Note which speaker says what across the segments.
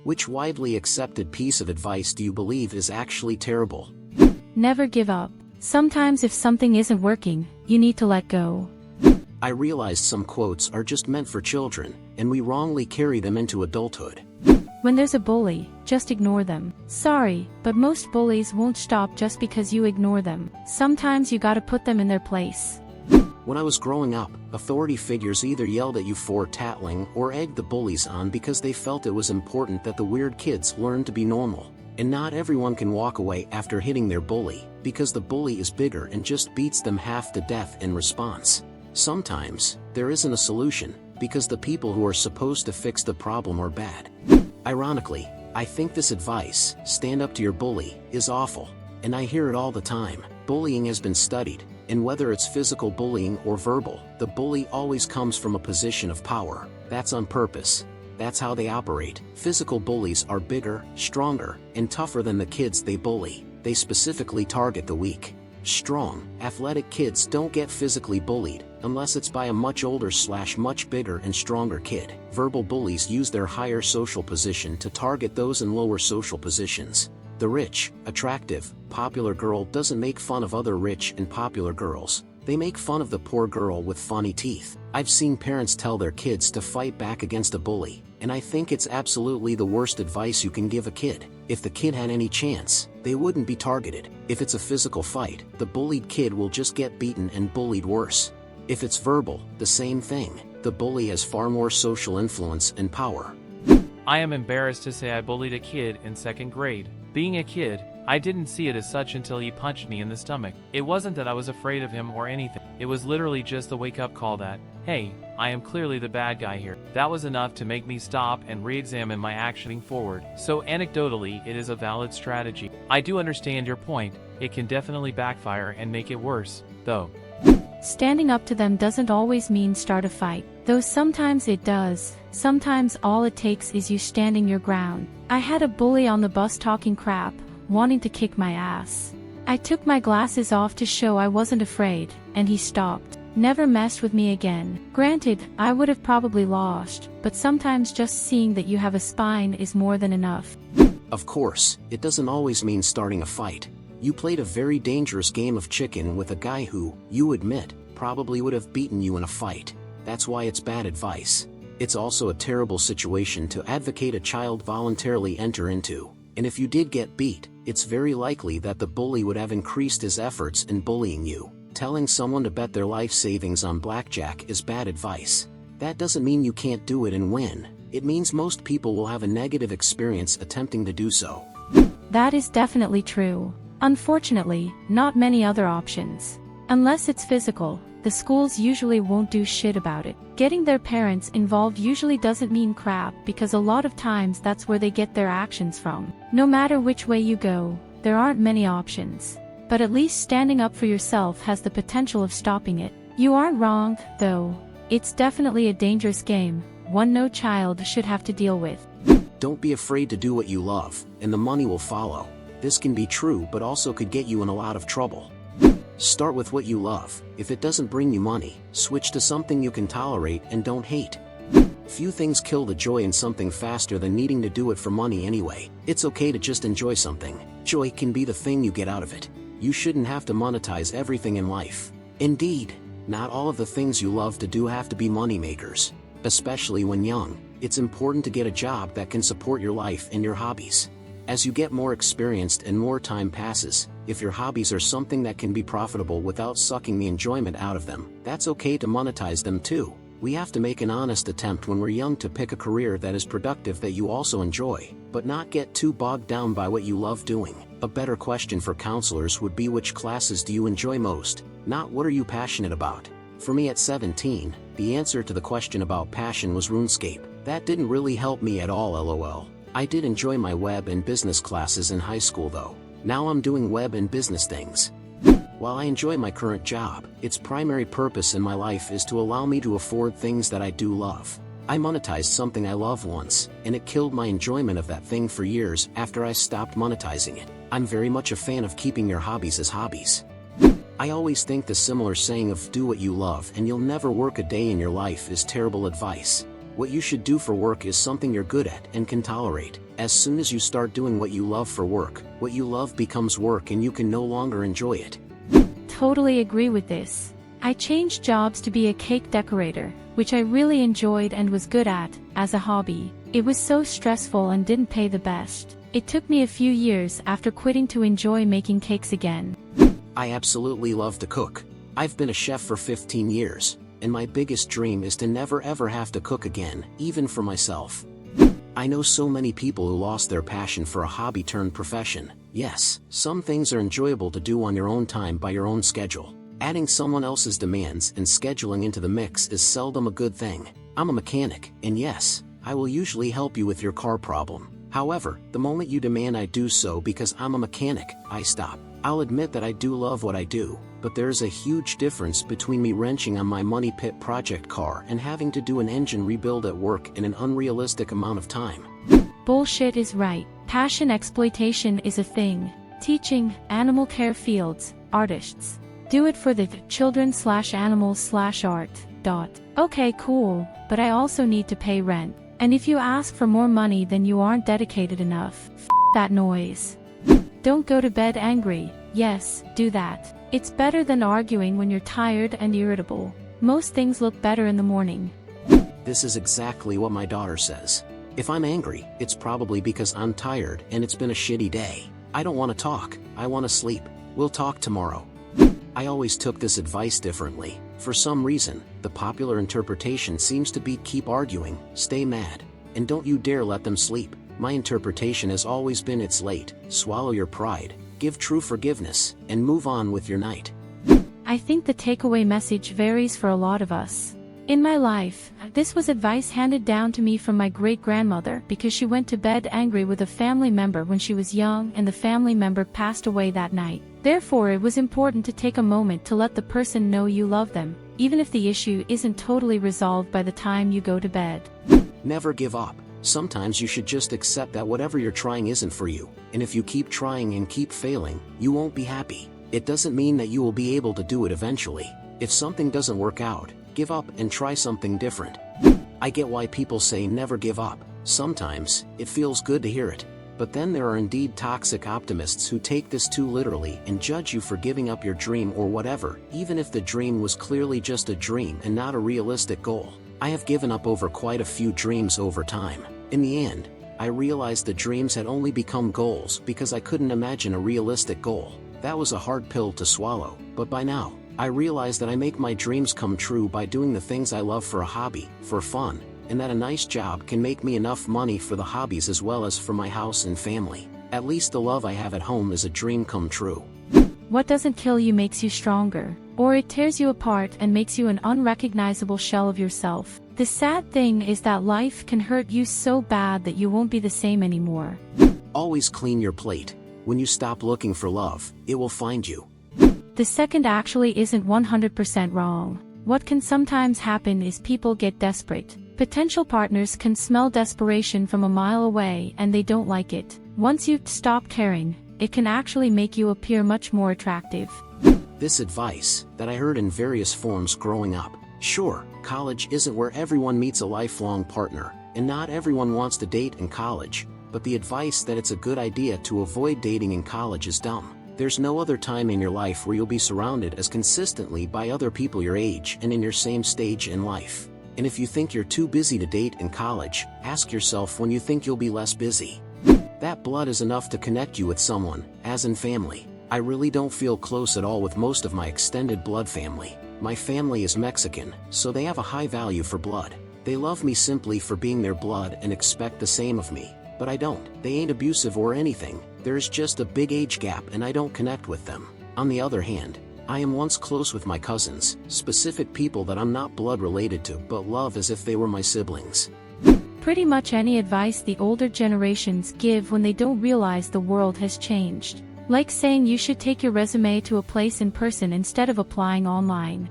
Speaker 1: Which widely accepted piece of advice do you believe is actually terrible?
Speaker 2: Never give up. Sometimes if something isn't working, you need to let go.
Speaker 1: I realized some quotes are just meant for children, and we wrongly carry them into adulthood.
Speaker 2: When there's a bully, just ignore them. Sorry, but most bullies won't stop just because you ignore them. Sometimes you gotta put them in their place.
Speaker 1: When I was growing up, authority figures either yelled at you for tattling or egged the bullies on because they felt it was important that the weird kids learn to be normal. And not everyone can walk away after hitting their bully, because the bully is bigger and just beats them half to death in response. Sometimes, there isn't a solution, because the people who are supposed to fix the problem are bad. Ironically, I think this advice, stand up to your bully, is awful. And I hear it all the time. Bullying has been studied, and whether it's physical bullying or verbal, the bully always comes from a position of power. That's on purpose. That's how they operate. Physical bullies are bigger, stronger, and tougher than the kids they bully. They specifically target the weak. Strong, athletic kids don't get physically bullied, unless it's by a much older / much bigger and stronger kid. Verbal bullies use their higher social position to target those in lower social positions. The rich, attractive, popular girl doesn't make fun of other rich and popular girls. They make fun of the poor girl with funny teeth. I've seen parents tell their kids to fight back against a bully, and I think it's absolutely the worst advice you can give a kid. If the kid had any chance, they wouldn't be targeted. If it's a physical fight, the bullied kid will just get beaten and bullied worse. If it's verbal, the same thing. The bully has far more social influence and power.
Speaker 3: I am embarrassed to say I bullied a kid in 2nd grade. Being a kid, I didn't see it as such until he punched me in the stomach. It wasn't that I was afraid of him or anything. It was literally just the wake-up call that, hey, I am clearly the bad guy here. That was enough to make me stop and re-examine my actioning forward. So anecdotally, it is a valid strategy. I do understand your point. It can definitely backfire and make it worse, though.
Speaker 2: Standing up to them doesn't always mean start a fight, though sometimes it does. Sometimes all it takes is you standing your ground. I had a bully on the bus talking crap, wanting to kick my ass. I took my glasses off to show I wasn't afraid, and he stopped. Never messed with me again. Granted, I would have probably lost, but sometimes just seeing that you have a spine is more than enough.
Speaker 1: Of course, it doesn't always mean starting a fight. You played a very dangerous game of chicken with a guy who, you admit, probably would have beaten you in a fight. That's why it's bad advice. It's also a terrible situation to advocate a child voluntarily enter into. And if you did get beat, it's very likely that the bully would have increased his efforts in bullying you. Telling someone to bet their life savings on blackjack is bad advice. That doesn't mean you can't do it and win. It means most people will have a negative experience attempting to do so.
Speaker 2: That is definitely true. Unfortunately, not many other options. Unless it's physical, the schools usually won't do shit about it. Getting their parents involved usually doesn't mean crap because a lot of times that's where they get their actions from. No matter which way you go, there aren't many options. But at least standing up for yourself has the potential of stopping it. You aren't wrong, though. It's definitely a dangerous game, one no child should have to deal with.
Speaker 1: Don't be afraid to do what you love, and the money will follow. This can be true but also could get you in a lot of trouble. Start with what you love. If it doesn't bring you money, switch to something you can tolerate and don't hate. Few things kill the joy in something faster than needing to do it for money anyway. It's okay to just enjoy something. Joy can be the thing you get out of it. You shouldn't have to monetize everything in life. Indeed, not all of the things you love to do have to be money makers. Especially when young, it's important to get a job that can support your life and your hobbies. As you get more experienced and more time passes, if your hobbies are something that can be profitable without sucking the enjoyment out of them, that's okay to monetize them too. We have to make an honest attempt when we're young to pick a career that is productive that you also enjoy, but not get too bogged down by what you love doing. A better question for counselors would be which classes do you enjoy most, not what are you passionate about. For me at 17, the answer to the question about passion was RuneScape. That didn't really help me at all, lol. I did enjoy my web and business classes in high school though. Now I'm doing web and business things. While I enjoy my current job, its primary purpose in my life is to allow me to afford things that I do love. I monetized something I love once, and it killed my enjoyment of that thing for years after I stopped monetizing it. I'm very much a fan of keeping your hobbies as hobbies. I always think the similar saying of do what you love and you'll never work a day in your life is terrible advice. What you should do for work is something you're good at and can tolerate. As soon as you start doing what you love for work, what you love becomes work and you can no longer enjoy it.
Speaker 2: Totally agree with this. I changed jobs to be a cake decorator, which I really enjoyed and was good at, as a hobby. It was so stressful and didn't pay the best. It took me a few years after quitting to enjoy making cakes again.
Speaker 1: I absolutely love to cook. I've been a chef for 15 years, and my biggest dream is to never ever have to cook again, even for myself. I know so many people who lost their passion for a hobby turned profession. Yes, some things are enjoyable to do on your own time by your own schedule. Adding someone else's demands and scheduling into the mix is seldom a good thing. I'm a mechanic, and yes, I will usually help you with your car problem. However, the moment you demand I do so because I'm a mechanic, I stop. I'll admit that I do love what I do, but there's a huge difference between me wrenching on my money pit project car and having to do an engine rebuild at work in an unrealistic amount of time.
Speaker 2: Bullshit is right. Passion exploitation is a thing. Teaching, animal care fields, artists. Do it for the children/animals/art. Okay, cool, but I also need to pay rent. And if you ask for more money then you aren't dedicated enough. That noise. Don't go to bed angry. Yes, do that. It's better than arguing when you're tired and irritable. Most things look better in the morning.
Speaker 1: This is exactly what my daughter says. If I'm angry, it's probably because I'm tired and it's been a shitty day. I don't want to talk, I want to sleep. We'll talk tomorrow. I always took this advice differently. For some reason, the popular interpretation seems to be keep arguing, stay mad, and don't you dare let them sleep. My interpretation has always been it's late, swallow your pride, give true forgiveness, and move on with your night.
Speaker 2: I think the takeaway message varies for a lot of us. In my life, this was advice handed down to me from my great-grandmother because she went to bed angry with a family member when she was young and the family member passed away that night. Therefore, it was important to take a moment to let the person know you love them, even if the issue isn't totally resolved by the time you go to bed.
Speaker 1: Never give up. Sometimes you should just accept that whatever you're trying isn't for you, and if you keep trying and keep failing, you won't be happy. It doesn't mean that you will be able to do it eventually. If something doesn't work out, give up and try something different. I get why people say never give up. Sometimes, it feels good to hear it. But then there are indeed toxic optimists who take this too literally and judge you for giving up your dream or whatever, even if the dream was clearly just a dream and not a realistic goal. I have given up over quite a few dreams over time. In the end, I realized the dreams had only become goals because I couldn't imagine a realistic goal. That was a hard pill to swallow, but by now, I realize that I make my dreams come true by doing the things I love for a hobby, for fun, and that a nice job can make me enough money for the hobbies as well as for my house and family. At least the love I have at home is a dream come true.
Speaker 2: What doesn't kill you makes you stronger, or it tears you apart and makes you an unrecognizable shell of yourself. The sad thing is that life can hurt you so bad that you won't be the same anymore.
Speaker 1: Always clean your plate. When you stop looking for love, it will find you.
Speaker 2: The second actually isn't 100% wrong. What can sometimes happen is people get desperate. Potential partners can smell desperation from a mile away and they don't like it. Once you stop caring, it can actually make you appear much more attractive.
Speaker 1: This advice, that I heard in various forms growing up. Sure, college isn't where everyone meets a lifelong partner, and not everyone wants to date in college, but the advice that it's a good idea to avoid dating in college is dumb. There's no other time in your life where you'll be surrounded as consistently by other people your age and in your same stage in life. And if you think you're too busy to date in college, ask yourself when you think you'll be less busy. That blood is enough to connect you with someone, as in family. I really don't feel close at all with most of my extended blood family. My family is Mexican, so they have a high value for blood. They love me simply for being their blood and expect the same of me. But I don't. They ain't abusive or anything. There's just a big age gap and I don't connect with them. On the other hand, I am once close with my cousins, specific people that I'm not blood related to but love as if they were my siblings.
Speaker 2: Pretty much any advice the older generations give when they don't realize the world has changed. Like saying you should take your resume to a place in person instead of applying online.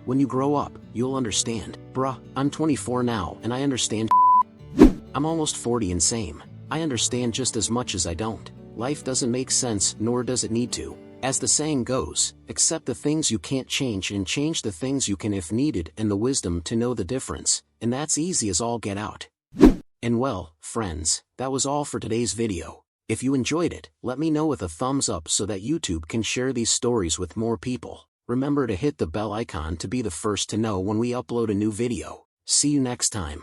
Speaker 1: When you grow up, you'll understand. Bruh, I'm 24 now and I understand. I'm almost 40 and same. I understand just as much as I don't. Life doesn't make sense, nor does it need to. As the saying goes, accept the things you can't change and change the things you can if needed, and the wisdom to know the difference, and that's easy as all get out. And well, friends, that was all for today's video. If you enjoyed it, let me know with a thumbs up so that YouTube can share these stories with more people. Remember to hit the bell icon to be the first to know when we upload a new video. See you next time.